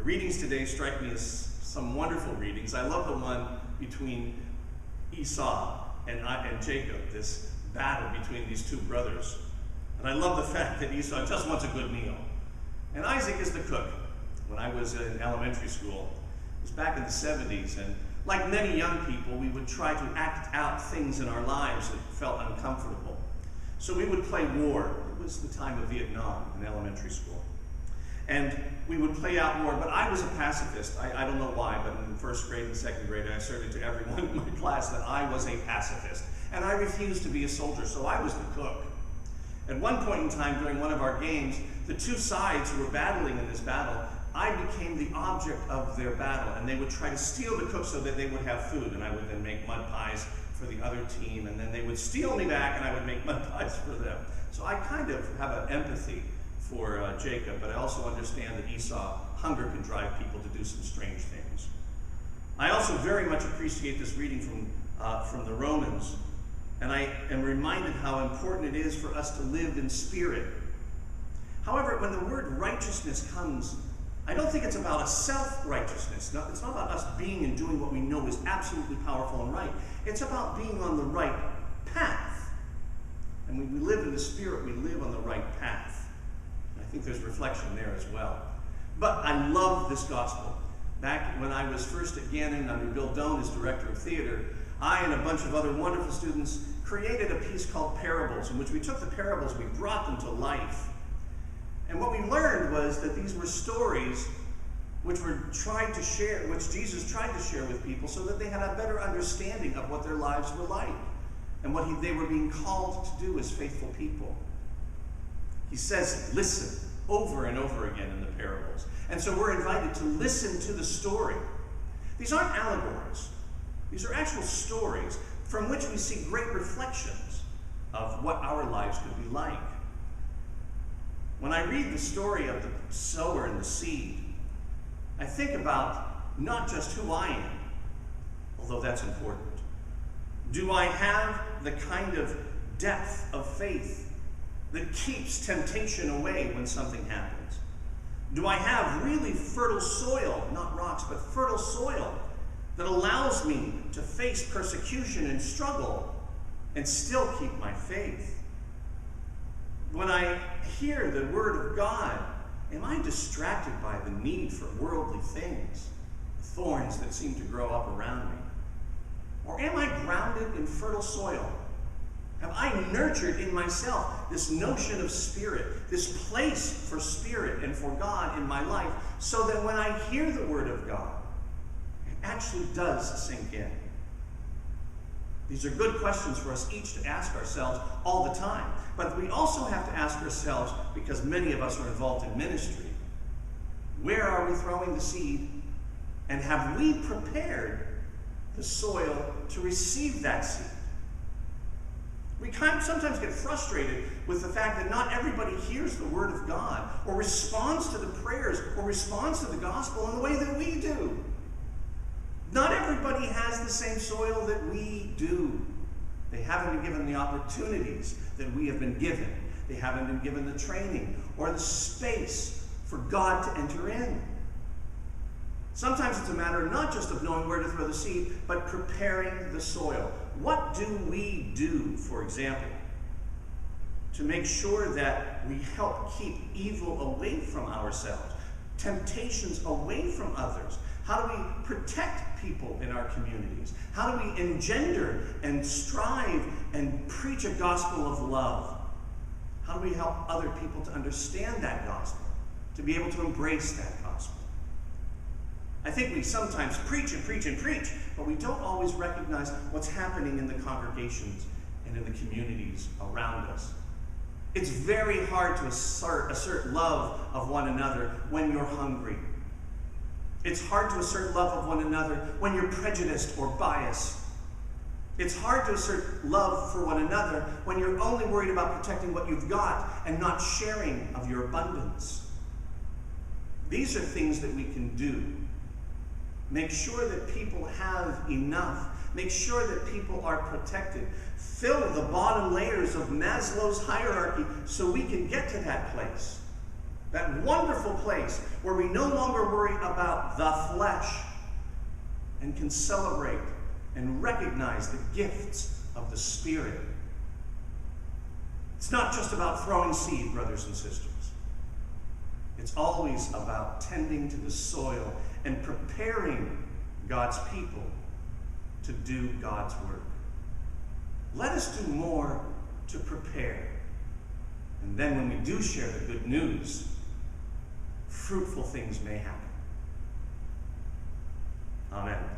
The readings today strike me as some wonderful readings. I love the one between Esau and Jacob, this battle between these two brothers. And I love the fact that Esau just wants a good meal. And Isaac is the cook. When I was in elementary school, it was back in the 70s, and like many young people, we would try to act out things in our lives that felt uncomfortable. So we would play war. It was the time of Vietnam in elementary school. And we would play out war, but I was a pacifist. I don't know why, but in first grade and second grade, I asserted to everyone in my class that I was a pacifist. And I refused to be a soldier, so I was the cook. At one point in time during one of our games, the two sides who were battling in this battle, I became the object of their battle, and they would try to steal the cook so that they would have food, and I would then make mud pies for the other team, and then they would steal me back, and I would make mud pies for them. So I kind of have an empathy for Jacob, but I also understand that Esau, hunger can drive people to do some strange things. I also very much appreciate this reading from the Romans, and I am reminded how important it is for us to live in spirit. However, when the word righteousness comes, I don't think it's about a self-righteousness. No, it's not about us being and doing what we know is absolutely powerful and right. It's about being on the right path. And when we live in the Spirit, we live on the right path. And I think there's reflection there as well. But I love this gospel. Back when I was first at Gannon under Bill Doan as director of theater, I and a bunch of other wonderful students created a piece called Parables, in which we took the parables, we brought them to life. And what we learned was that these were stories which Jesus tried to share with people so that they had a better understanding of what their lives were like and what they were being called to do as faithful people. He says, listen, over and over again in the parables. And so we're invited to listen to the story. These aren't allegories. These are actual stories from which we see great reflections of what our lives could be like. When I read the story of the sower and the seed, I think about not just who I am, although that's important. Do I have the kind of depth of faith that keeps temptation away when something happens? Do I have really fertile soil, not rocks, but fertile soil that allows me to face persecution and struggle and still keep my faith? When I hear the word of God, am I distracted by the need for worldly things, thorns that seem to grow up around me? Or am I grounded in fertile soil? Have I nurtured in myself this notion of spirit, this place for spirit and for God in my life, so that when I hear the word of God, it actually does sink in? These are good questions for us each to ask ourselves all the time. But we also have to ask ourselves, because many of us are involved in ministry, where are we throwing the seed? And have we prepared the soil to receive that seed? We sometimes get frustrated with the fact that not everybody hears the word of God or responds to the prayers or responds to the gospel in the way that we do. Not everybody has the same soil that we do. They haven't been given the opportunities that we have been given. They haven't been given the training or the space for God to enter in. Sometimes it's a matter not just of knowing where to throw the seed, but preparing the soil. What do we do, for example, to make sure that we help keep evil away from ourselves, temptations away from others? How do we protect people in our communities? How do we engender and strive and preach a gospel of love? How do we help other people to understand that gospel, to be able to embrace that gospel? I think we sometimes preach and preach and preach, but we don't always recognize what's happening in the congregations and in the communities around us. It's very hard to assert love of one another when you're hungry. It's hard to assert love of one another when you're prejudiced or biased. It's hard to assert love for one another when you're only worried about protecting what you've got and not sharing of your abundance. These are things that we can do. Make sure that people have enough. Make sure that people are protected. Fill the bottom layers of Maslow's hierarchy so we can get to that place. That wonderful place where we no longer worry about the flesh and can celebrate and recognize the gifts of the Spirit. It's not just about throwing seed, brothers and sisters. It's always about tending to the soil and preparing God's people to do God's work. Let us do more to prepare. And then when we do share the good news, fruitful things may happen. Amen.